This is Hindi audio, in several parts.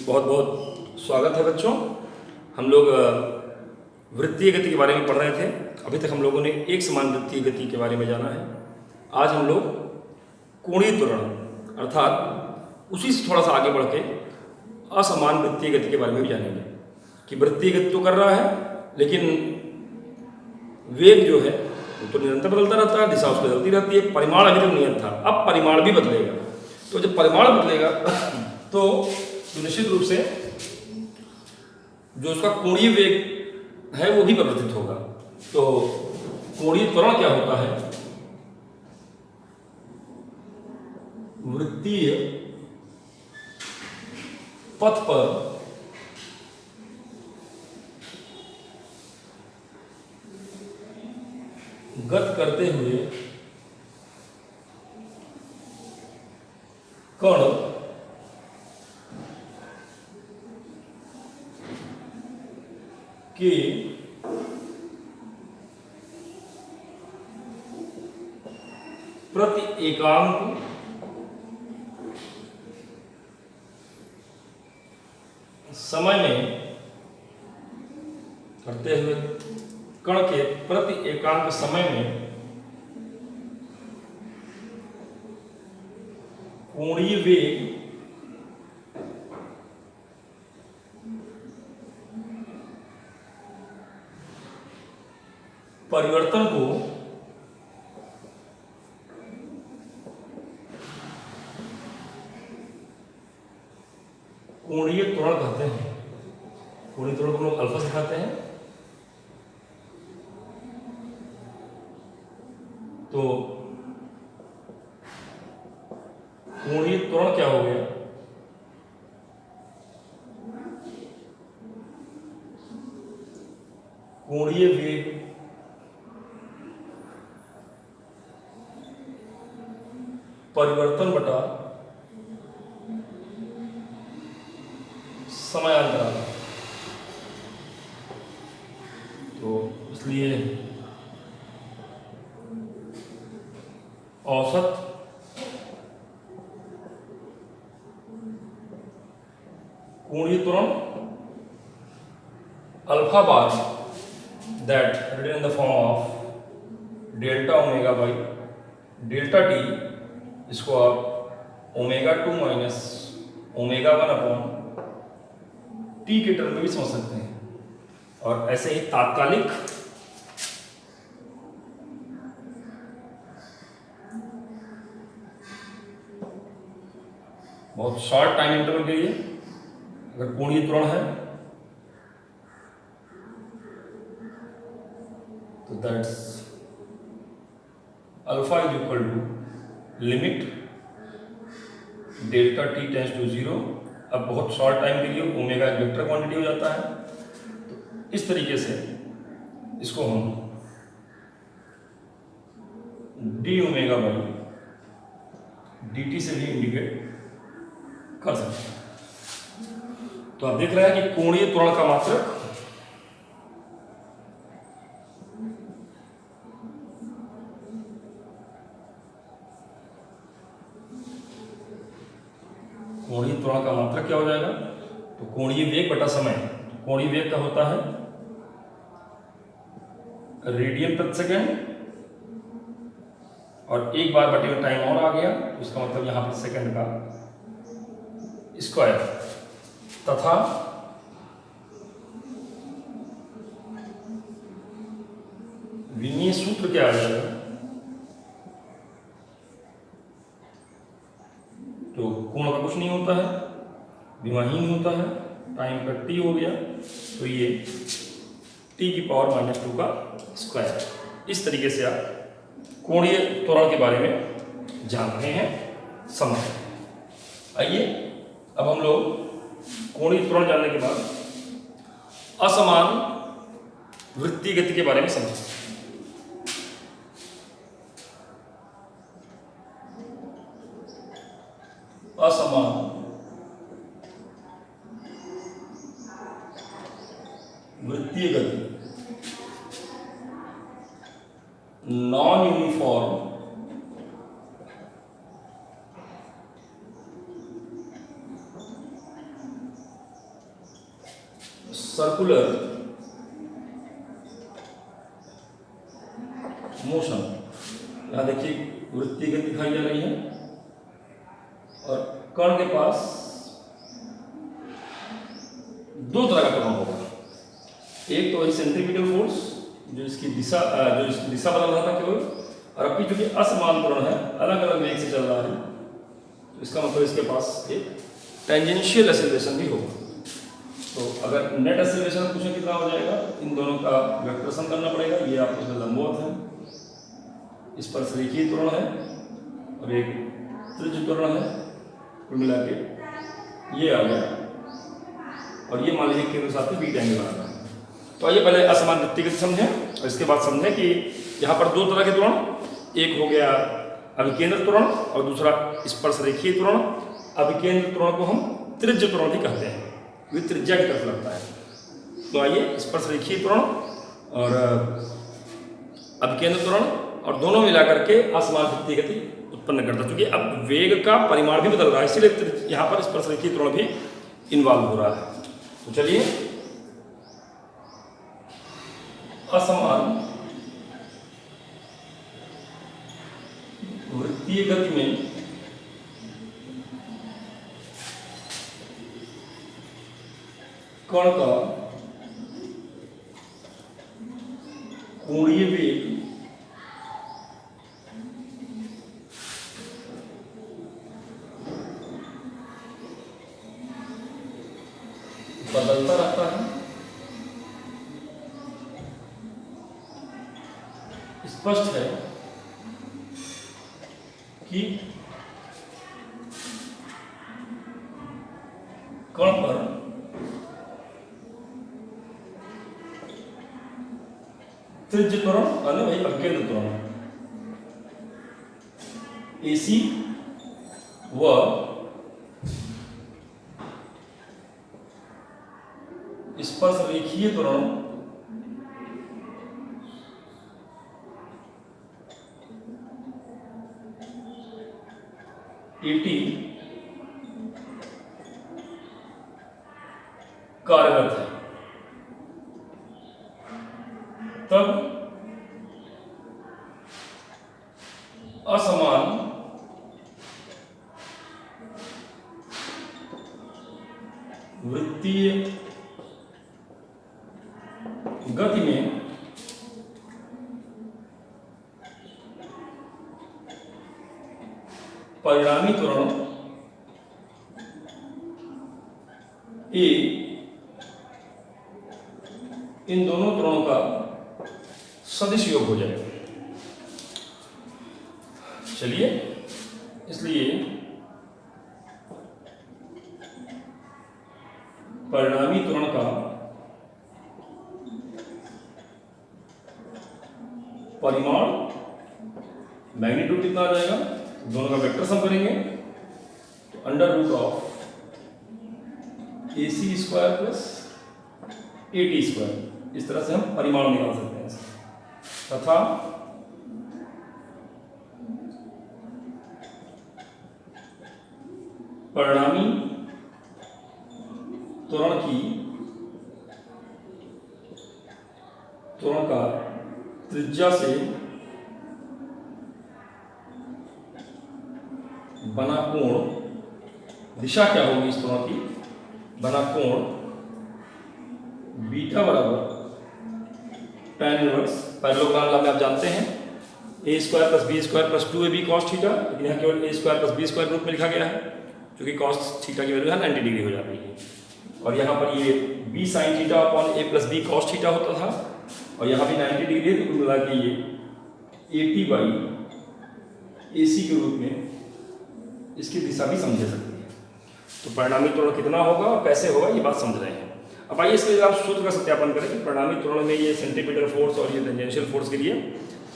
बहुत बहुत स्वागत है बच्चों। हम लोग वृत्तीय गति के बारे में पढ़ रहे थे। अभी तक हम लोगों ने एक समान वृत्तीय गति के बारे में जाना है। आज हम लोग कोणीय त्वरण अर्थात उसी से थोड़ा सा आगे बढ़ के असमान वृत्तीय गति के बारे में भी जानेंगे कि वृत्तीय गति तो कर रहा है लेकिन वेग जो है वो तो निरंतर बदलता रहता है, दिशा उसकी बदलती रहती है। परिमाण अभी तक नियत था, अब परिमाण भी बदलेगा। तो जब परिमाण बदलेगा तो निश्चित रूप से जो उसका कोणीय वेग है वो भी परिवर्तित होगा। तो कोणीय त्वरण क्या होता है? वृत्तीय पथ पर गति करते हुए कण के प्रति एकांक समय में करते हुए कण के प्रति एकांक समय में कोणीय वेग परिवर्तन को कोणीय त्वरण कहते हैं। कोणीय त्वरण को हम लोग अल्फा से दिखाते हैं। तो कोणीय त्वरण क्या हो गया? कोणीय वेग परिवर्तन बटा समयांतराल। तो इसलिए औसत कोणीय त्वरण alpha bar that written in the form of delta omega by delta t, इसको आप omega 2 minus omega 1 upon t के टर्म में भी समझ सकते हैं। और ऐसे ही तात्कालिक बहुत शॉर्ट टाइम इंटरवल के लिए अगर कोणीय त्वरण है तो that's alpha is equal to limit delta t tends to 0। अब बहुत शॉर्ट टाइम के लिए ओमेगा एक वेक्टर क्वांटिटी हो जाता है। तो इस तरीके से इसको हम D omega by D T से भी इंडिकेट कर सकते हैं। तो आप देख रहे हैं कि कोणीय त्वरण का मात्रक कोणीय त्वरण का मात्रक क्या हो जाएगा? तो कोणीय वेग बटा समय। कोणीय वेग का होता है रेडियन प्रति सेकेंड, और एक बार बटे में टाइम और आ गया तो इसका मतलब यहां पर सेकेंड का स्क्वायर, तथा विमीय सूत्र क्या आ जाएगा? तो कोण का कुछ नहीं होता है, विमाहीन होता है, टाइम का टी हो गया तो ये टी की पावर -2 का स्क्वायर। इस तरीके से आप कोणीय त्वरण के बारे में जान रहे हैं, समझ। आइए अब हम लोग कोणीय त्वरण जानने के बाद असमान वृत्तीय गति के बारे में समझें। असमान वृत्तीय गति, नॉन यूनिफॉर्म सर्कुलर मोशन, यहां देखिए वृत्तीय गति दिखाई जा रही है और कण के पास दो तरह का त्वरण होगा। एक तो सेंट्रीपिटल फोर्स जो इसकी दिशा बदल रहा था केवल, और अभी चूंकि असमान त्वरण है, अलग अलग वेग से चल रहा है, तो इसका मतलब इसके पास एक टेंजेंशियल एक्सेलरेशन भी होगा। तो अगर नेट एक्सेलरेशन पूछे कितना हो जाएगा, इन दोनों का वेक्टर सम करना पड़ेगा। ये आपके लंबवत है, इस पर रेखीय त्वरण है और एक त्रिज्य त्वरण है, कुल मिला के ये आ गया, और ये मान लीजिए केंद्र साथ में बीटा एंगल बना रहा है। तो आइए पहले असमान वृत्तीय गति समझें और इसके बाद समझें कि यहाँ पर दो तरह के त्वरण, एक हो गया अभिकेंद्र त्वरण और दूसरा स्पर्श रेखीय त्वरण। अभिकेंद्र त्वरण को हम त्रिज्य त्वरण भी कहते हैं, ये त्रिज्या की तरफ लगता है। तो आइए स्पर्श रेखीय त्वरण और अभिकेंद्र त्वरण और दोनों मिलाकर के असमान वृत्तीय गति उत्पन्न करता है। क्योंकि अब वेग का परिमाण भी बदल रहा है, इसलिए यहाँ पर स्पर्श रेखीय त्वरण भी इन्वॉल्व हो रहा है। तो चलिए असमान वृत्तीय गति में कण का कोणीय वेग बदलता रहता है। स्पष्ट है कि कण पर त्रिज्य त्वरण यानी वही अभिकेंद्र त्वरण AC व स्पर्श रेखीय त्वरण AT कार्यरत है। तब असमान वृत्तीय गति में परिणामी त्वरण A इन दोनों त्वरणों का सदिश योग हो जाएगा। चलिए, इसलिए परिणामी त्वरण का परिमाण मैग्नीट्यूड कितना आ जाएगा, दोनों का वेक्टर सम करेंगे तो under root of AC square plus AT square, इस तरह से हम परिमाण निकाल सकते हैं। तथा परिणामी त्वरण का त्रिज्या से बना कोण, दिशा क्या होगी इस त्वरण की, बना कोण बीटा बराबर tan इनवर्स पैरेललोग्राम लॉ में आप जानते हैं a square plus b square plus 2ab cos थीटा, लेकिन यहाँ केवल a square plus b square रूप में लिखा गया है, क्योंकि cos थीटा की वैल्यू है 90 डिग्री हो जाती है। और यहाँ पर ये b sin थीटा upon a plus b cos थीटा होता था, और यहाँ भी 90 डिग्री है, तो मिला के ये AT बाई AC के रूप में इसकी दिशा भी समझ सकती है। तो परिणामी त्वरण कितना होगा और कैसे होगा, ये बात समझ रहे हैं। अब आइए इसके लिए आप सूत्र का सत्यापन करें कि परिणामी त्वरण में ये सेंट्रीपिटल फोर्स और ये टेंजेंशियल फोर्स के लिए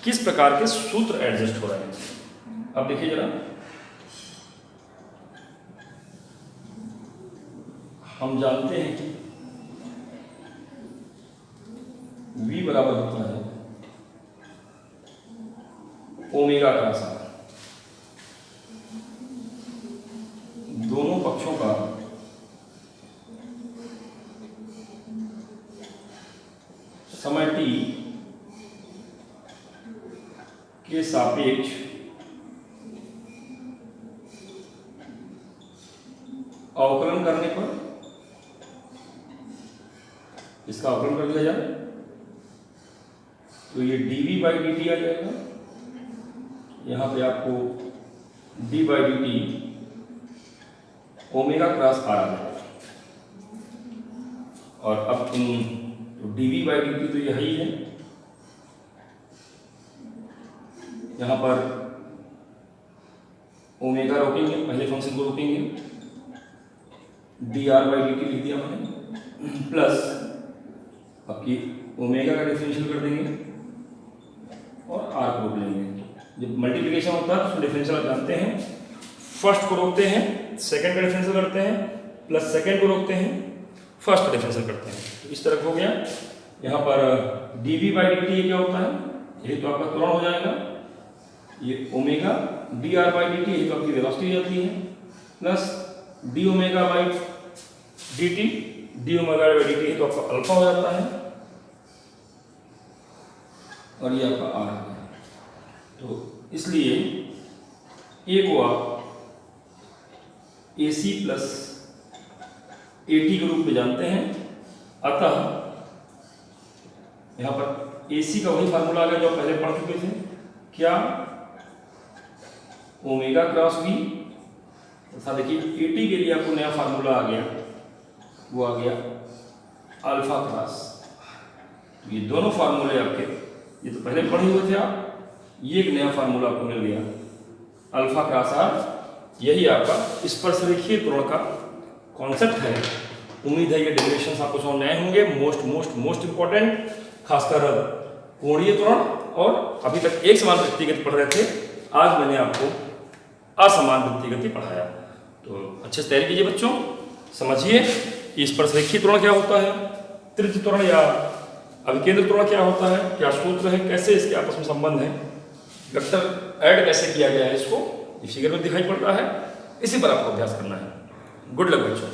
किस प्रकार के सूत्र एडजस्ट हो रहे हैं। अब देखिए जरा, हम जानते हैं कि V बराबर होता है ओमेगा का आसान, दोनों पक्षों का समय t के सापेक्ष अवकलन करने पर, इसका अवकलन कर लिया जाए तो ये dv बाई dt आ जाएगा। यहाँ पे आपको d by dt omega cross r आ जाएगा। और अब इन dv बाई dt तो यही है, यहाँ पर ओमेगा रोकेंगे, पहले फंक्शन को रोकेंगे, dr बाई dt लिख दिया मैंने, प्लस आपकी ओमेगा का डिफरेंशियल कर देंगे और r को रोक लेंगे। जब मल्टीप्लिकेशन होता है तो उसमें डिफरेंशियल आप जानते हैं, फर्स्ट को रोकते हैं, सेकंड का डिफरेंशियल करते हैं, प्लस सेकंड को रोकते हैं, फर्स्ट का डिफरेंशियल करते हैं। तो इस तरह हो गया। यहाँ पर dv बाई dt ये क्या होता है, ये तो आपका त्वरण हो जाएगा, ये ओमेगा dr बाई dt ये तो आपकी वेलोसिटी हो जाती है, plus d omega by dt, d omega by dt ये तो आपका अल्फा हो जाता है, और ये आपका r है। तो इसलिए a को आप AC प्लस AT के रूप में जानते हैं। अतः यहाँ पर AC का वही फार्मूला आ गया जो पहले पढ़ चुके थे, क्या ओमेगा क्रॉस v, ऐसा देखिए AT के लिए आपको नया फार्मूला आ गया, वो आ गया अल्फा क्रॉस। तो ये दोनों फार्मूले आपके, ये तो पहले पढ़े हुए थे आप, ये एक नया फार्मूला आपको मिल गया अल्फा क्रॉस r। यही आपका स्पर्शरेखीय त्वरण का कॉन्सेप्ट है। उम्मीद है ये डेरिवेशंस आपको समझ में आए होंगे। मोस्ट इंपॉर्टेंट, खासकर कोणीय त्वरण, और अभी तक एक समान वृत्तीगति पढ़ रहे थे, आज मैंने आपको असमान वृत्तीगति पढ़ाया। तो अच्छे से तैयारी कीजिए बच्चों, समझिए कि स्पर्शरेखीय त्वरण क्या होता है, तृतीय त्वरण या अभिकेंद्र त्वरण क्या होता है, क्या सूत्र है, कैसे इसके आपस में संबंध है, वेक्टर ऐड कैसे किया गया है, इसको इस फिगर में दिखाई पड़ रहा है। इसी पर आपको अभ्यास करना है। गुड लक बच्चों।